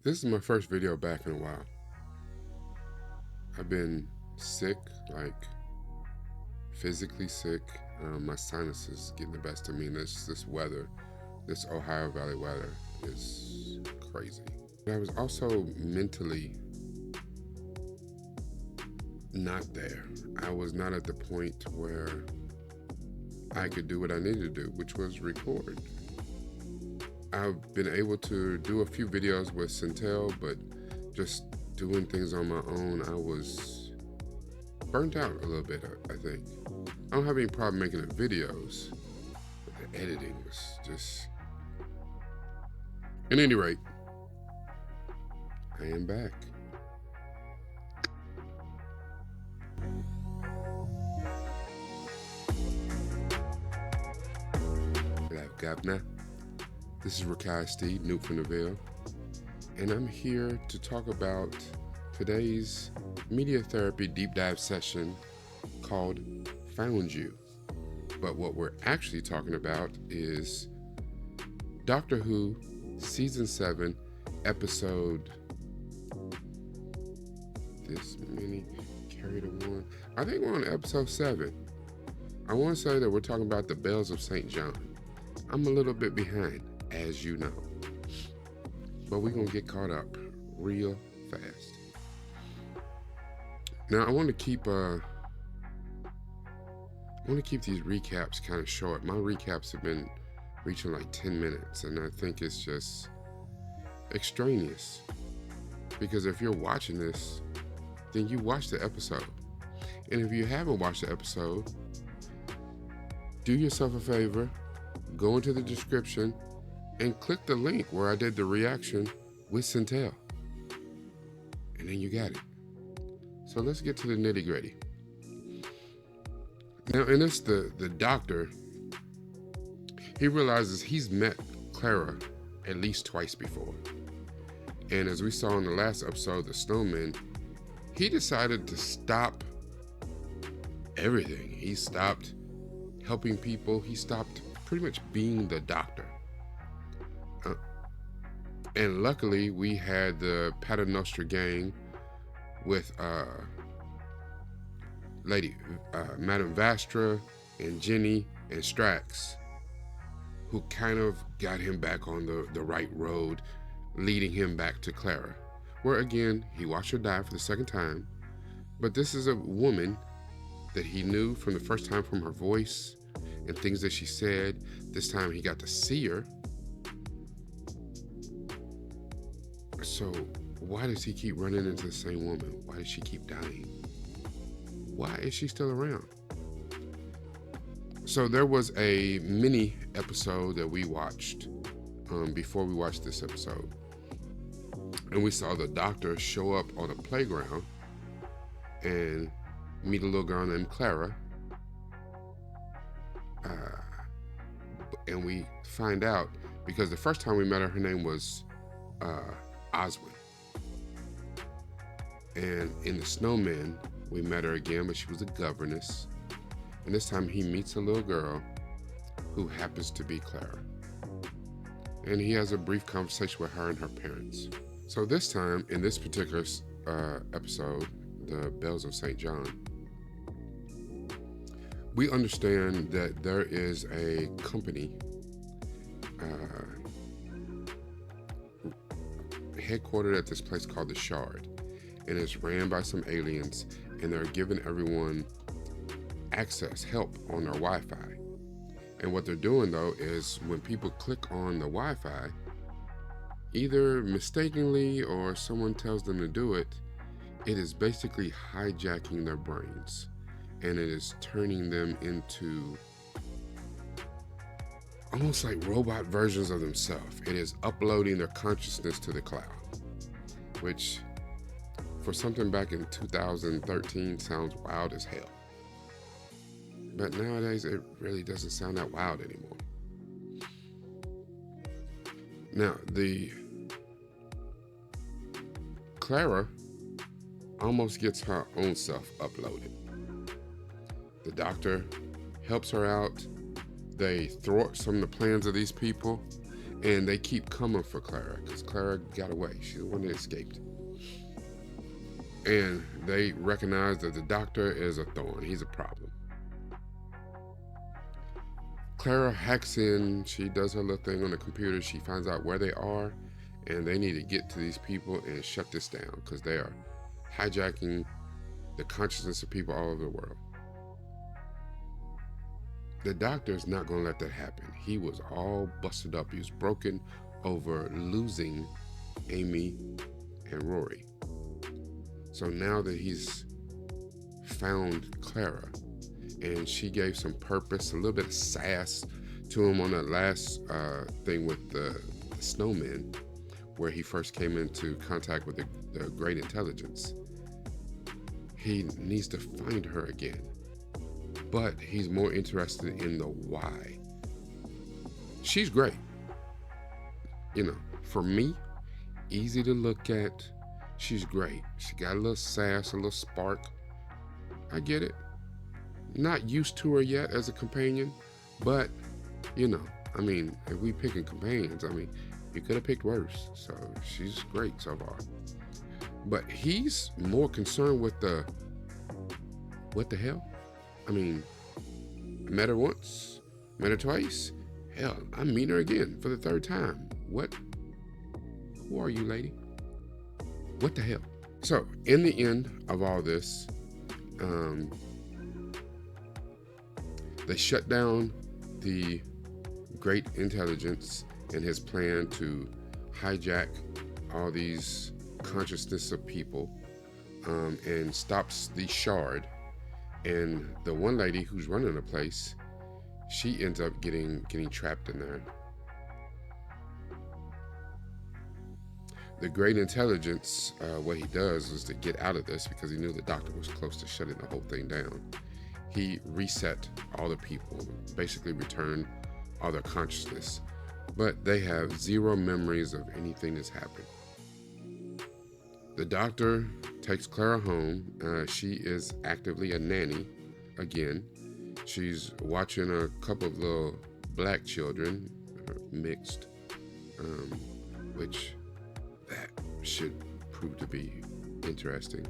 This is my first video back in a while. I've been sick, like physically sick. My sinuses getting the best of me. And this weather, this Ohio Valley weather is crazy. I was also mentally not there. I was not at the point where I could do what I needed to do, which was record. I've been able to do a few videos with Centel, but just doing things on my own, I was burnt out a little bit, I think. I don't have any problem making the videos, but the editing was just... At any rate, I am back. Hello, Governor. This is Rakai Steve, Newt from the Ville, and I'm here to talk about today's media therapy deep dive session called Found You. But what we're actually talking about is Doctor Who Season 7, Episode... This many carried a one. I think we're on Episode 7. I want to say that we're talking about the Bells of St. John. I'm a little bit behind, as you know, but we're gonna get caught up real fast. Now I want to keep these recaps kind of short. My recaps have been reaching like 10 minutes, and I think it's just extraneous, because if you're watching this, then you watch the episode, and if you haven't watched the episode, do yourself a favor, go into the description and click the link where I did the reaction with Centel. And then you got it. So let's get to the nitty gritty. Now in this, the doctor, he realizes he's met Clara at least twice before. And as we saw in the last episode, the snowman, he decided to stop everything. He stopped helping people. He stopped pretty much being the doctor. And luckily, we had the Paternoster gang with Madame Vastra and Jenny and Strax, who kind of got him back on the right road, leading him back to Clara, where again, he watched her die for the second time. But this is a woman that he knew from the first time from her voice and things that she said. This time he got to see her. So why does he keep running into the same woman? Why does she keep dying? Why is she still around? So there was a mini episode that we watched before we watched this episode. And we saw the doctor show up on a playground and meet a little girl named Clara. And we find out, because the first time we met her name was Oswald. And in the Snowman, we met her again, but she was a governess. And this time he meets a little girl who happens to be Clara. And he has a brief conversation with her and her parents. So this time, in this particular episode, the Bells of St. John, we understand that there is a company headquartered at this place called the Shard, and it's ran by some aliens, and they're giving everyone help on their Wi-Fi. And what they're doing though is when people click on the Wi-Fi, either mistakenly or someone tells them to do it, it is basically hijacking their brains, and it is turning them into almost like robot versions of themselves. It is uploading their consciousness to the cloud, which for something back in 2013 sounds wild as hell. But nowadays it really doesn't sound that wild anymore. Now, the Clara almost gets her own self uploaded. The doctor helps her out. They thwart some of the plans of these people, And they keep coming for Clara because Clara got away. She's the one that escaped. And they recognize that the doctor is a thorn. He's a problem. Clara hacks in. She does her little thing on the computer. She finds out where they are, and they need to get to these people and shut this down because they are hijacking the consciousness of people all over the world. The doctor is not going to let that happen. He was all busted up. He was broken over losing Amy and Rory. So now that he's found Clara, and she gave some purpose, a little bit of sass to him on that last thing with the snowmen, where he first came into contact with the great intelligence. He needs to find her again, but he's more interested in the why. She's great. You know, for me, easy to look at. She's great. She got a little sass, a little spark. I get it. Not used to her yet as a companion, but, you know, I mean, if we picking companions, I mean, you could have picked worse. So she's great so far. But he's more concerned with the, what the hell? I mean, I met her once, met her twice. Hell, I'm meeting her again for the third time. What? Who are you, lady? What the hell? So, in the end of all this, they shut down the great intelligence and his plan to hijack all these consciousness of people and stops the shard. And the one lady who's running the place, she ends up getting trapped in there. The great intelligence, what he does is to get out of this because he knew the doctor was close to shutting the whole thing down. He reset all the people, basically returned all their consciousness, but they have zero memories of anything that's happened. The doctor takes Clara home. She is actively a nanny again. She's watching a couple of little black children, mixed, which that should prove to be interesting.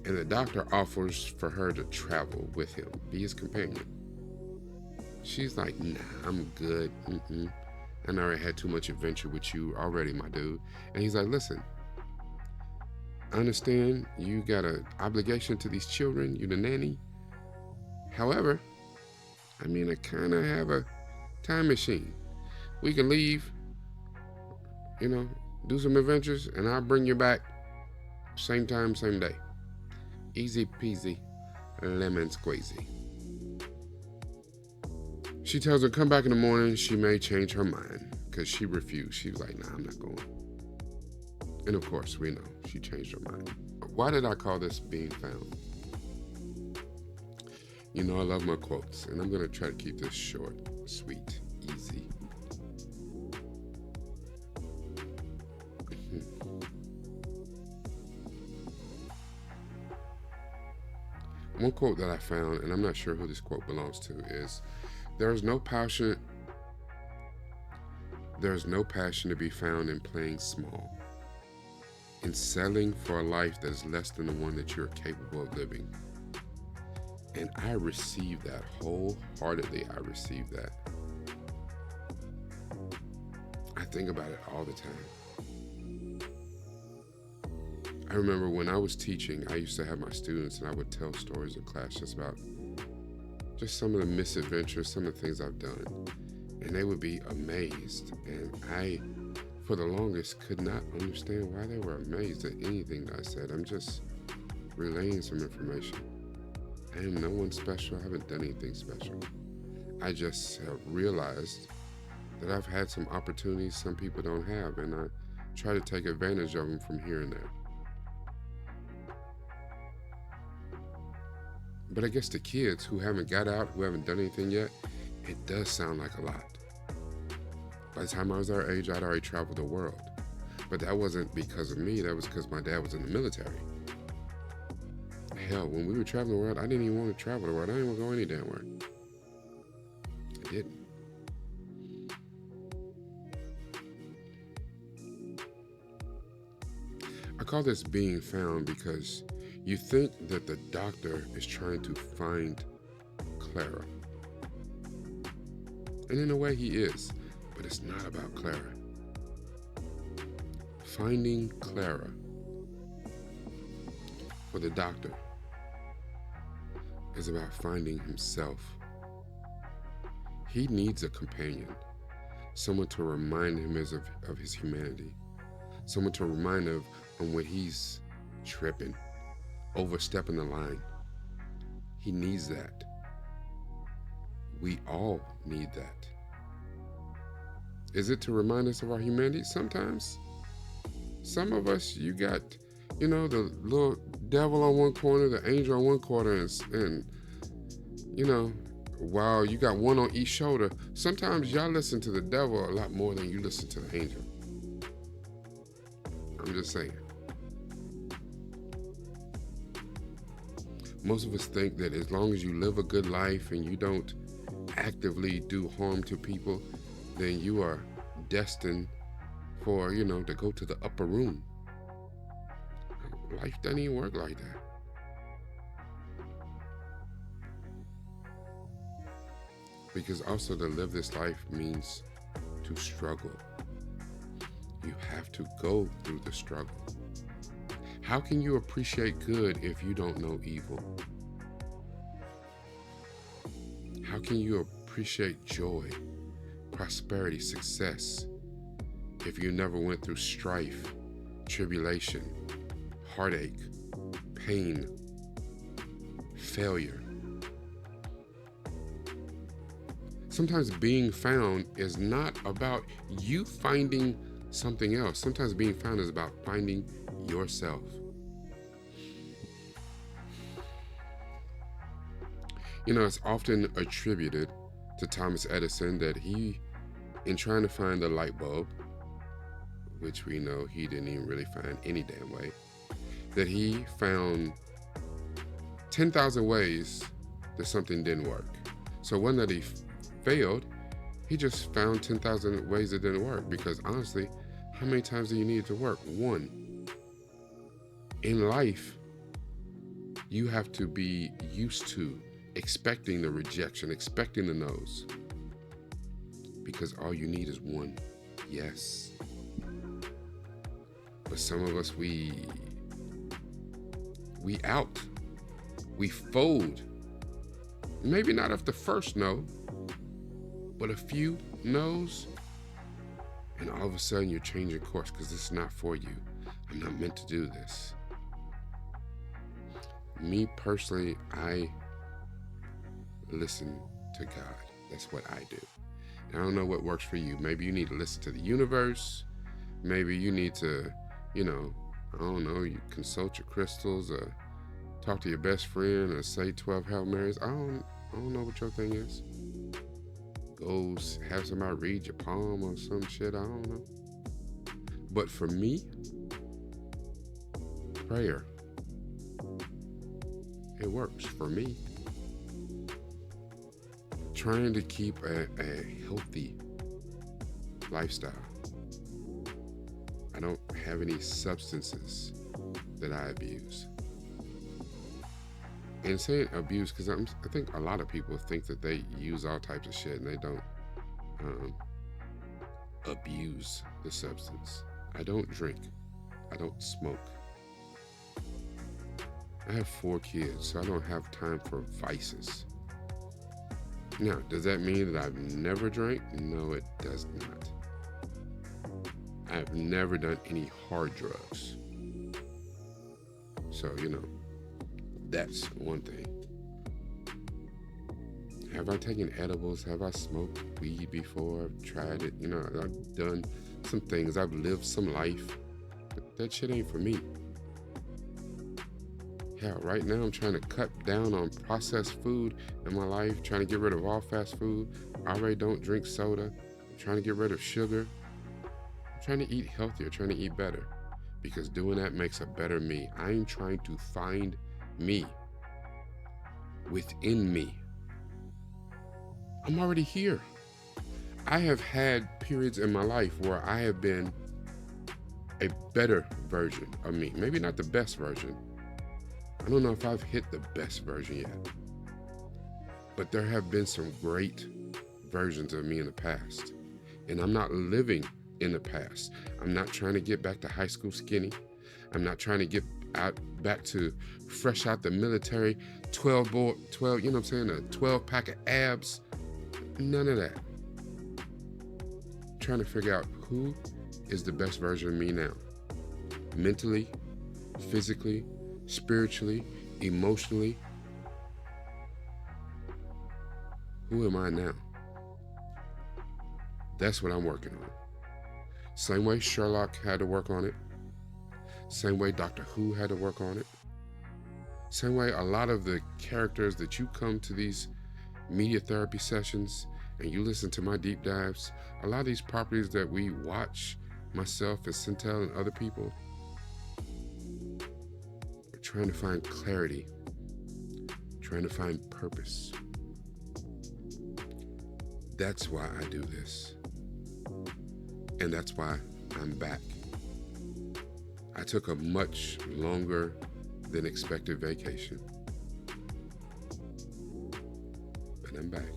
And the doctor offers for her to travel with him, be his companion. She's like, nah, I'm good. I already had too much adventure with you already, my dude. And he's like, listen, I understand you got an obligation to these children, you the nanny. However, I mean, I kind of have a time machine. We can leave, you know, do some adventures, and I'll bring you back same time, same day. Easy peasy, lemon squeezy. She tells her come back in the morning. She may change her mind because she refused. She was like, nah, I'm not going. And of course, we know she changed her mind. Why did I call this being found? You know, I love my quotes, and I'm going to try to keep this short, sweet, easy. One quote that I found, and I'm not sure who this quote belongs to, is, there's no passion to be found in playing small, in settling for a life that is less than the one that you're capable of living. And I receive that wholeheartedly. I receive that. I think about it all the time. I remember when I was teaching, I used to have my students and I would tell stories in class just about just some of the misadventures, some of the things I've done. And they would be amazed. And I, for the longest, could not understand why they were amazed at anything that I said. I'm just relaying some information. I am no one special. I haven't done anything special. I just have realized that I've had some opportunities some people don't have, and I try to take advantage of them from here and there. But I guess the kids who haven't got out, who haven't done anything yet, it does sound like a lot. By the time I was their age, I'd already traveled the world. But that wasn't because of me. That was because my dad was in the military. Hell, when we were traveling the world, I didn't even want to travel the world. I didn't want to go any damn where. I didn't. I call this being found because you think that the doctor is trying to find Clara. And in a way he is, but it's not about Clara. Finding Clara for the doctor is about finding himself. He needs a companion, someone to remind him of his humanity, someone to remind him of when he's tripping, overstepping the line. He needs that. We all need that. Is it to remind us of our humanity? Sometimes. Some of us, you got, the little devil on one corner, the angel on one corner, and while you got one on each shoulder, sometimes y'all listen to the devil a lot more than you listen to the angel. I'm just saying. Most of us think that as long as you live a good life and you don't actively do harm to people, then you are destined for, to go to the upper room. Life doesn't even work like that. Because also to live this life means to struggle. You have to go through the struggle. How can you appreciate good if you don't know evil? How can you appreciate joy, prosperity, success if you never went through strife, tribulation, heartache, pain, failure? Sometimes being found is not about you finding something else. Sometimes being found is about finding yourself. It's often attributed to Thomas Edison that he, in trying to find the light bulb, which we know he didn't even really find any damn way, that he found 10,000 ways that something didn't work. So one that he failed, he just found 10,000 ways it didn't work, because honestly, how many times do you need it to work? One. In life, you have to be used to expecting the rejection, expecting the no's, because all you need is one yes. But some of us, we fold. Maybe not of the first no, but a few no's, and all of a sudden you're changing course because this is not for you. I'm not meant to do this. Me personally, I listen to God. That's what I do. And I don't know what works for you. Maybe you need to listen to the universe. Maybe you need to, I don't know, you consult your crystals or talk to your best friend or say 12 Hail Marys. I don't know what your thing is. Go have somebody read your palm or some shit. I don't know. But for me, prayer, it works for me. Trying to keep a healthy lifestyle. I don't have any substances that I abuse. And saying abuse, because I think a lot of people think that they use all types of shit and they don't abuse the substance. I don't drink. I don't smoke. I have 4 kids, so I don't have time for vices. Now, does that mean that I've never drank? No, it does not. I've never done any hard drugs. So, that's one thing. Have I taken edibles? Have I smoked weed before? I've tried it. I've done some things. I've lived some life. But that shit ain't for me. Hell, right now I'm trying to cut down on processed food in my life, trying to get rid of all fast food. I already don't drink soda. I'm trying to get rid of sugar. I'm trying to eat healthier, trying to eat better, because doing that makes a better me. I'm trying to find me within me. I'm already here. I have had periods in my life where I have been a better version of me. Maybe not the best version. I don't know if I've hit the best version yet. But there have been some great versions of me in the past. And I'm not living in the past. I'm not trying to get back to high school skinny. I'm not trying to get back to fresh out the military, 12, you know what I'm saying, a 12 pack of abs. None of that. I'm trying to figure out who is the best version of me now. Mentally, physically, spiritually, emotionally. Who am I now? That's what I'm working on. Same way Sherlock had to work on it. Same way Doctor Who had to work on it. Same way a lot of the characters that you come to these media therapy sessions and you listen to my deep dives, a lot of these properties that we watch, myself and Centel and other people, are trying to find clarity, trying to find purpose. That's why I do this. And that's why I'm back. I took a much longer than expected vacation. And I'm back.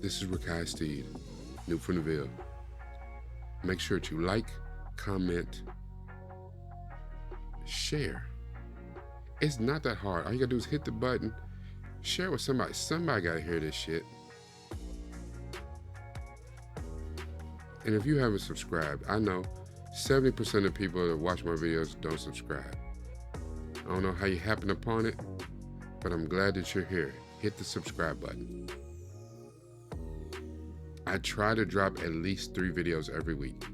This is Rakai Steed, new from the Ville. Make sure to like, comment, share. It's not that hard. All you gotta do is hit the button, share with somebody. Somebody gotta hear this shit. And if you haven't subscribed, I know 70% of people that watch my videos don't subscribe. I don't know how you happen upon it, but I'm glad that you're here. Hit the subscribe button. I try to drop at least 3 videos every week.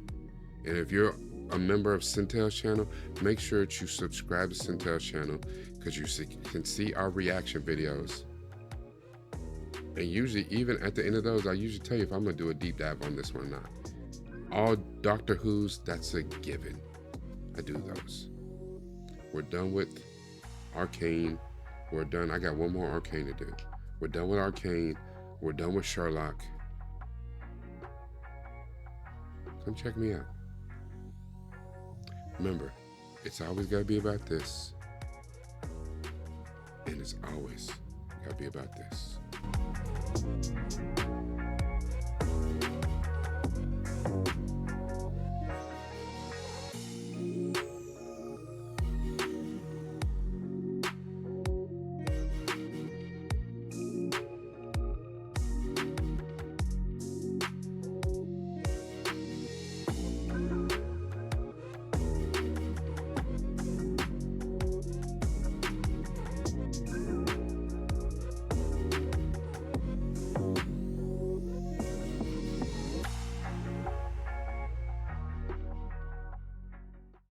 And if you're a member of Centel's channel, make sure that you subscribe to Centel's channel because you can see our reaction videos. And usually, even at the end of those, I usually tell you if I'm gonna do a deep dive on this one or not. All Doctor Who's, that's a given. I do those. We're done with Arcane. We're done. I got one more Arcane to do. We're done with Arcane. We're done with Sherlock. Come check me out. Remember, it's always got to be about this. And it's always got to be about this.